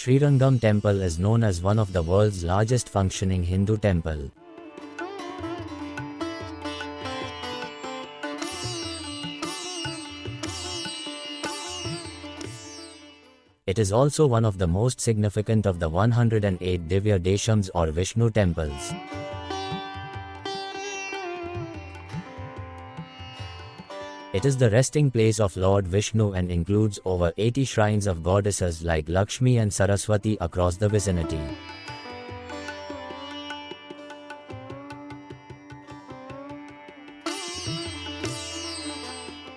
Sri Rangam Temple is known as one of the world's largest functioning Hindu temple. It is also one of the most significant of the 108 Divya Deshams or Vishnu temples. It is the resting place of Lord Vishnu and includes over 80 shrines of goddesses like Lakshmi and Saraswati across the vicinity.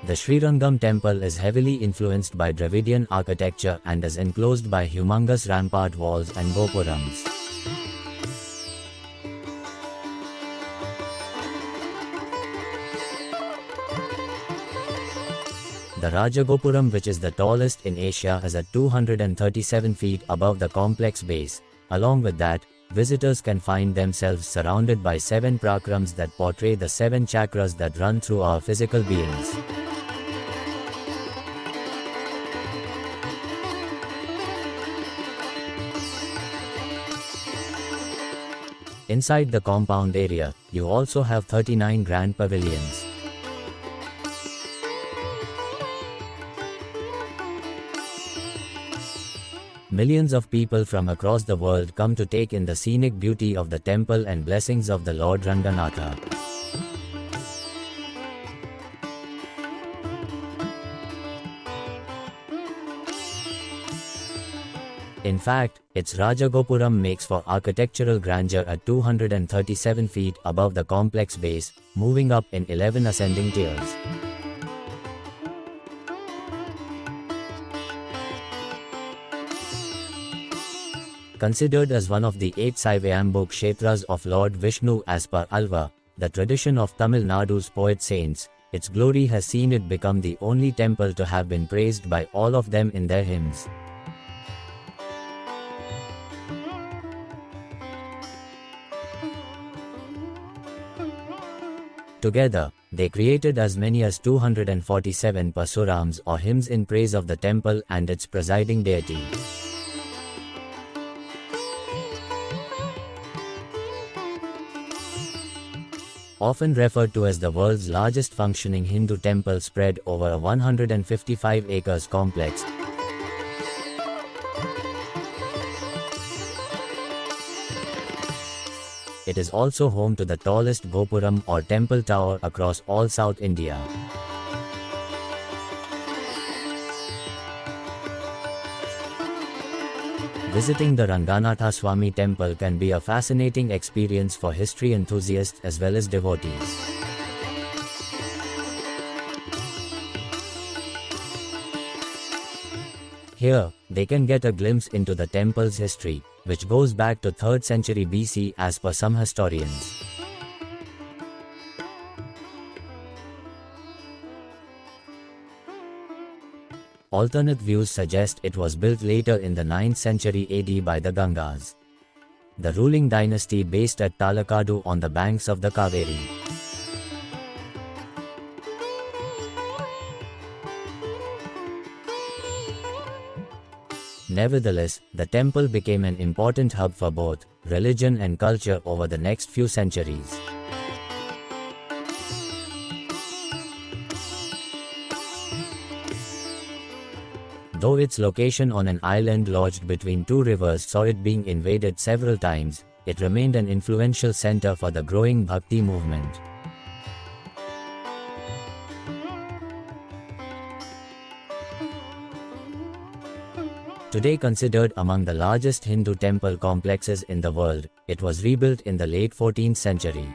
The Sri Rangam Temple is heavily influenced by Dravidian architecture and is enclosed by humongous rampart walls and gopurams. The Rajagopuram, which is the tallest in Asia, is at 237 feet above the complex base. Along with that, visitors can find themselves surrounded by 7 prakrams that portray the 7 chakras that run through our physical beings. Inside the compound area, you also have 39 grand pavilions. Millions of people from across the world come to take in the scenic beauty of the temple and blessings of the Lord Ranganatha. In fact, its Rajagopuram makes for architectural grandeur at 237 feet above the complex base, moving up in 11 ascending tiers. Considered as one of the 8 Saivayambhu Kshetras of Lord Vishnu as per Alva, the tradition of Tamil Nadu's poet saints, its glory has seen it become the only temple to have been praised by all of them in their hymns. Together, they created as many as 247 pasurams or hymns in praise of the temple and its presiding deity. Often referred to as the world's largest functioning Hindu temple spread over a 155 acres complex, it is also home to the tallest Gopuram or temple tower across all South India. Visiting the Sriranganathaswamytemples Temple can be a fascinating experience for history enthusiasts as well as devotees. Here, they can get a glimpse into the temple's history, which goes back to 3rd century BC as per some historians. Alternate views suggest it was built later in the 9th century AD by the Gangas, the ruling dynasty based at Talakadu on the banks of the Kaveri. Nevertheless, the temple became an important hub for both religion and culture over the next few centuries. Though its location on an island lodged between 2 rivers saw it being invaded several times, it remained an influential center for the growing Bhakti movement. Today considered among the largest Hindu temple complexes in the world, it was rebuilt in the late 14th century.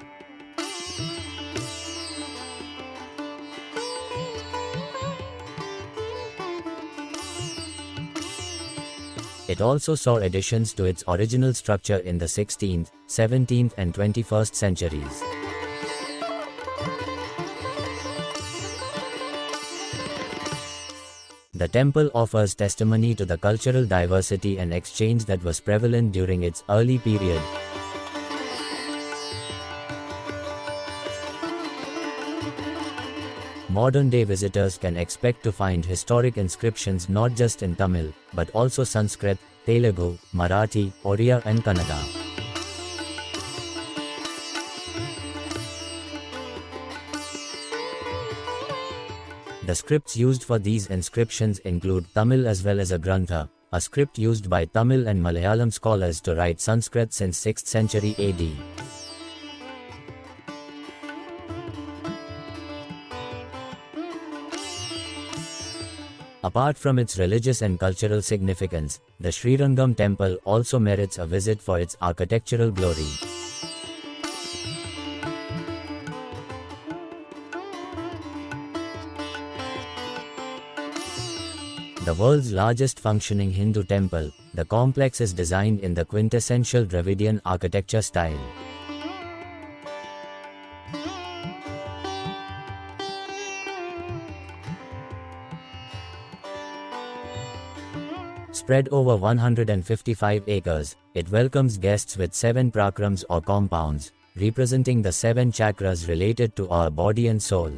It also saw additions to its original structure in the 16th, 17th and 21st centuries. The temple offers testimony to the cultural diversity and exchange that was prevalent during its early period. Modern-day visitors can expect to find historic inscriptions not just in Tamil, but also Sanskrit, Telugu, Marathi, Oriya and Kannada. The scripts used for these inscriptions include Tamil as well as a Grantha, a script used by Tamil and Malayalam scholars to write Sanskrit since 6th century AD. Apart from its religious and cultural significance, the Sri Rangam Temple also merits a visit for its architectural glory. The world's largest functioning Hindu temple, the complex is designed in the quintessential Dravidian architecture style. Spread over 155 acres, it welcomes guests with 7 prakrams or compounds, representing the 7 chakras related to our body and soul.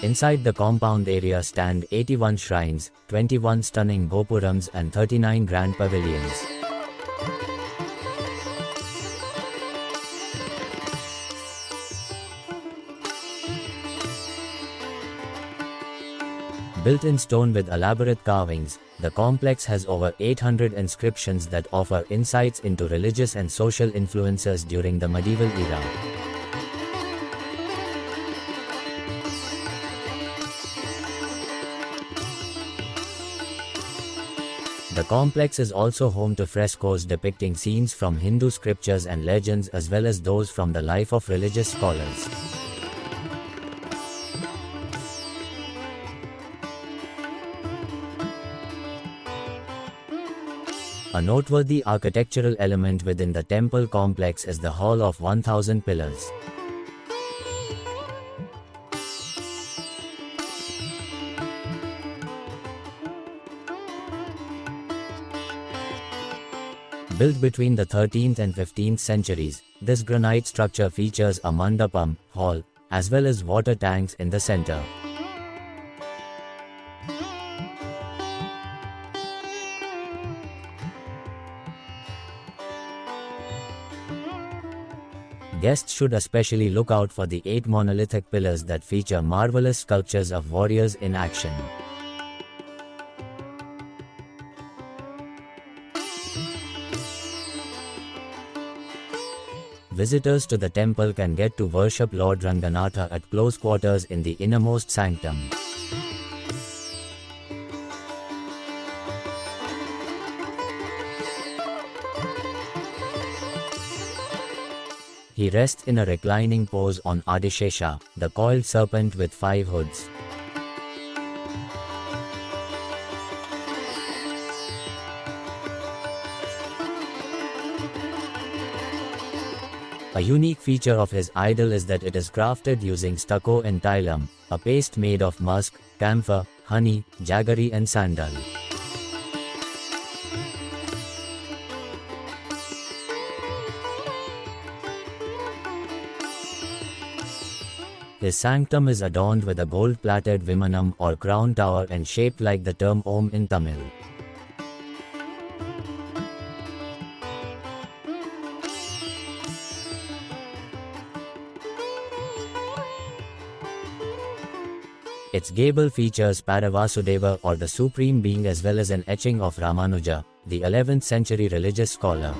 Inside the compound area stand 81 shrines, 21 stunning gopurams and 39 grand pavilions. Built in stone with elaborate carvings, the complex has over 800 inscriptions that offer insights into religious and social influences during the medieval era. The complex is also home to frescoes depicting scenes from Hindu scriptures and legends as well as those from the life of religious scholars. A noteworthy architectural element within the temple complex is the Hall of 1000 Pillars. Built between the 13th and 15th centuries, this granite structure features a mandapam, hall, as well as water tanks in the center. Guests should especially look out for the 8 monolithic pillars that feature marvelous sculptures of warriors in action. Visitors to the temple can get to worship Lord Ranganatha at close quarters in the innermost sanctum. He rests in a reclining pose on Adishesha, the coiled serpent with 5 hoods. A unique feature of his idol is that it is crafted using stucco and tailam, a paste made of musk, camphor, honey, jaggery and sandal. His sanctum is adorned with a gold-plated vimanam or crown tower and shaped like the term Om in Tamil. Its gable features Paravasudeva or the Supreme Being as well as an etching of Ramanuja, the 11th century religious scholar.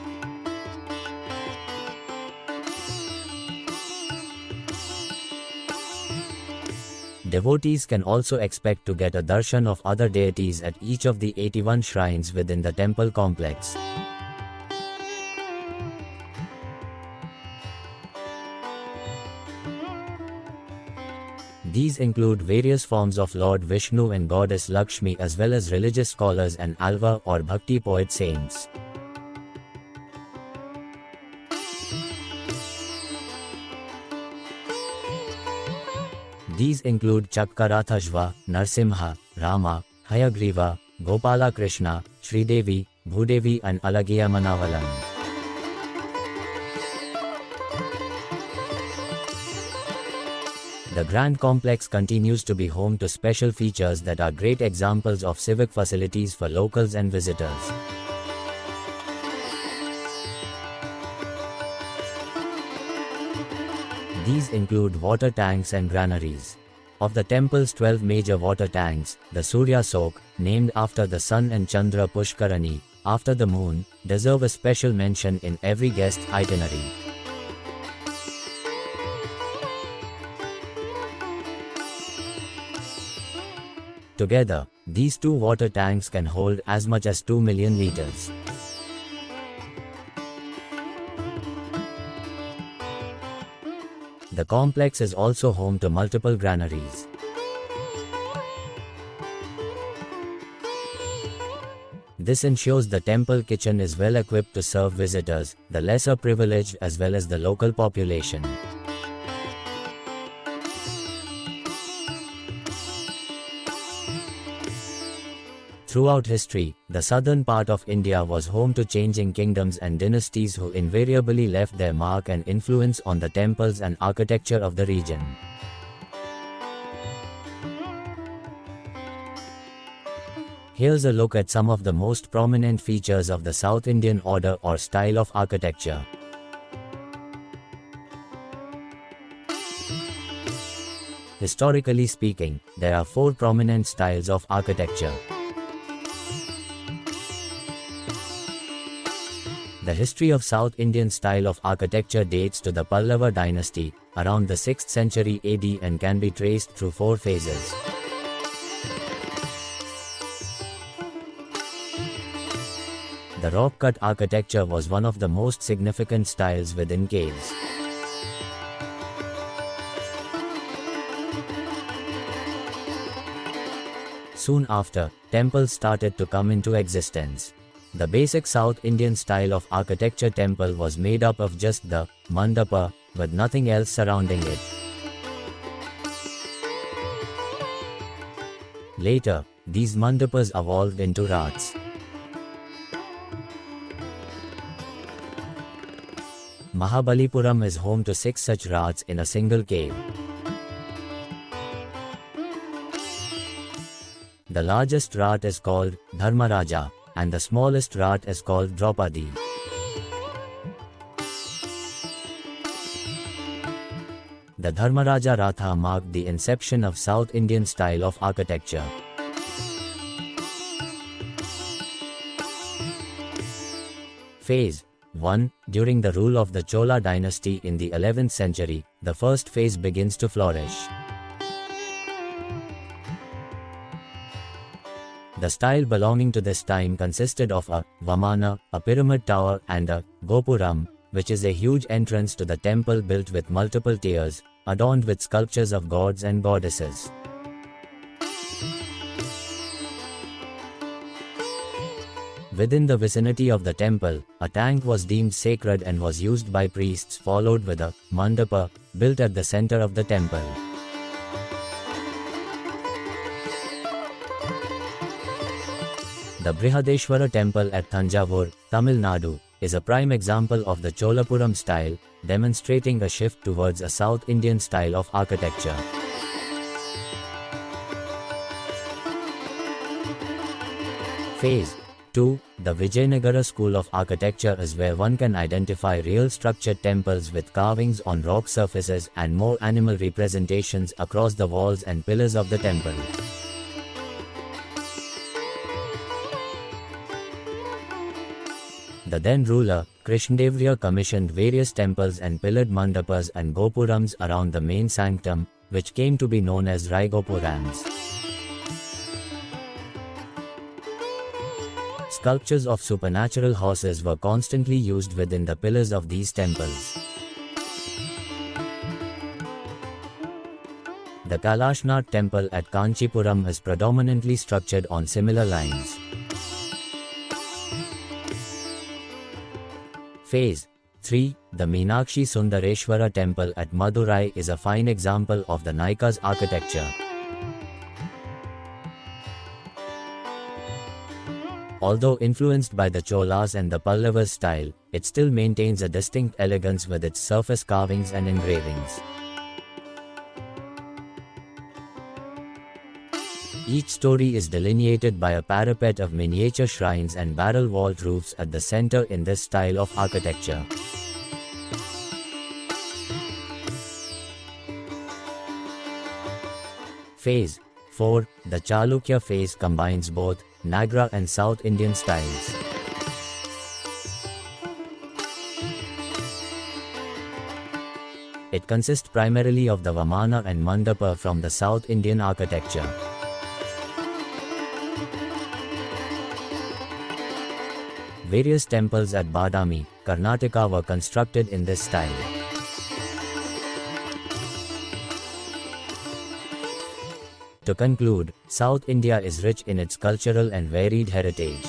Devotees can also expect to get a darshan of other deities at each of the 81 shrines within the temple complex. These include various forms of Lord Vishnu and Goddess Lakshmi as well as religious scholars and alva or bhakti poet saints. These include Chakkarathashva, Narsimha, Rama, Hayagriva, Gopala Krishna, Sridevi, Bhudevi and Alagiya Manavalan. The grand complex continues to be home to special features that are great examples of civic facilities for locals and visitors. These include water tanks and granaries. Of the temple's 12 major water tanks, the Surya Sok, named after the sun, and Chandra Pushkarani, after the moon, deserve a special mention in every guest itinerary. Together, these two water tanks can hold as much as 2 million liters. The complex is also home to multiple granaries. This ensures the temple kitchen is well equipped to serve visitors, the lesser privileged as well as the local population. Throughout history, the southern part of India was home to changing kingdoms and dynasties who invariably left their mark and influence on the temples and architecture of the region. Here's a look at some of the most prominent features of the South Indian order or style of architecture. Historically speaking, there are 4 prominent styles of architecture. The history of South Indian style of architecture dates to the Pallava dynasty, around the 6th century AD, and can be traced through 4 phases. The rock-cut architecture was one of the most significant styles within caves. Soon after, temples started to come into existence. The basic South Indian style of architecture temple was made up of just the mandapa, with nothing else surrounding it. Later, these mandapas evolved into rats. Mahabalipuram is home to 6 such rats in a single cave. The largest rat is called Dharmaraja, and the smallest rat is called Draupadi. The Dharmaraja Ratha marked the inception of South Indian style of architecture. Phase 1. During the rule of the Chola dynasty in the 11th century, the first phase begins to flourish. The style belonging to this time consisted of a vamana, a pyramid tower, and a gopuram, which is a huge entrance to the temple built with multiple tiers, adorned with sculptures of gods and goddesses. Within the vicinity of the temple, a tank was deemed sacred and was used by priests, followed with a mandapa, built at the center of the temple. The Brihadeshwara temple at Thanjavur, Tamil Nadu, is a prime example of the Cholapuram style, demonstrating a shift towards a South Indian style of architecture. Phase 2. The Vijayanagara school of architecture is where one can identify real structured temples with carvings on rock surfaces and more animal representations across the walls and pillars of the temple. The then ruler, Krishnadevaya, commissioned various temples and pillared mandapas and gopurams around the main sanctum, which came to be known as Raigopurams. Sculptures of supernatural horses were constantly used within the pillars of these temples. The Kailashnath temple at Kanchipuram is predominantly structured on similar lines. Phase 3. The Meenakshi Sundareshwara temple at Madurai is a fine example of the Naika's architecture. Although influenced by the Cholas and the Pallavas style, it still maintains a distinct elegance with its surface carvings and engravings. Each story is delineated by a parapet of miniature shrines and barrel vault roofs at the center in this style of architecture. Phase 4. The Chalukya phase combines both Nagra and South Indian styles. It consists primarily of the Vamana and Mandapa from the South Indian architecture. Various temples at Badami, Karnataka were constructed in this style. To conclude, South India is rich in its cultural and varied heritage.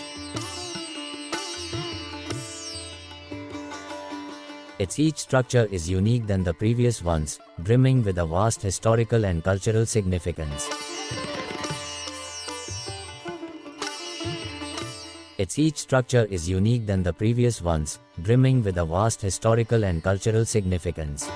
Its each structure is unique than the previous ones, brimming with a vast historical and cultural significance. Its each structure is unique than the previous ones, brimming with a vast historical and cultural significance.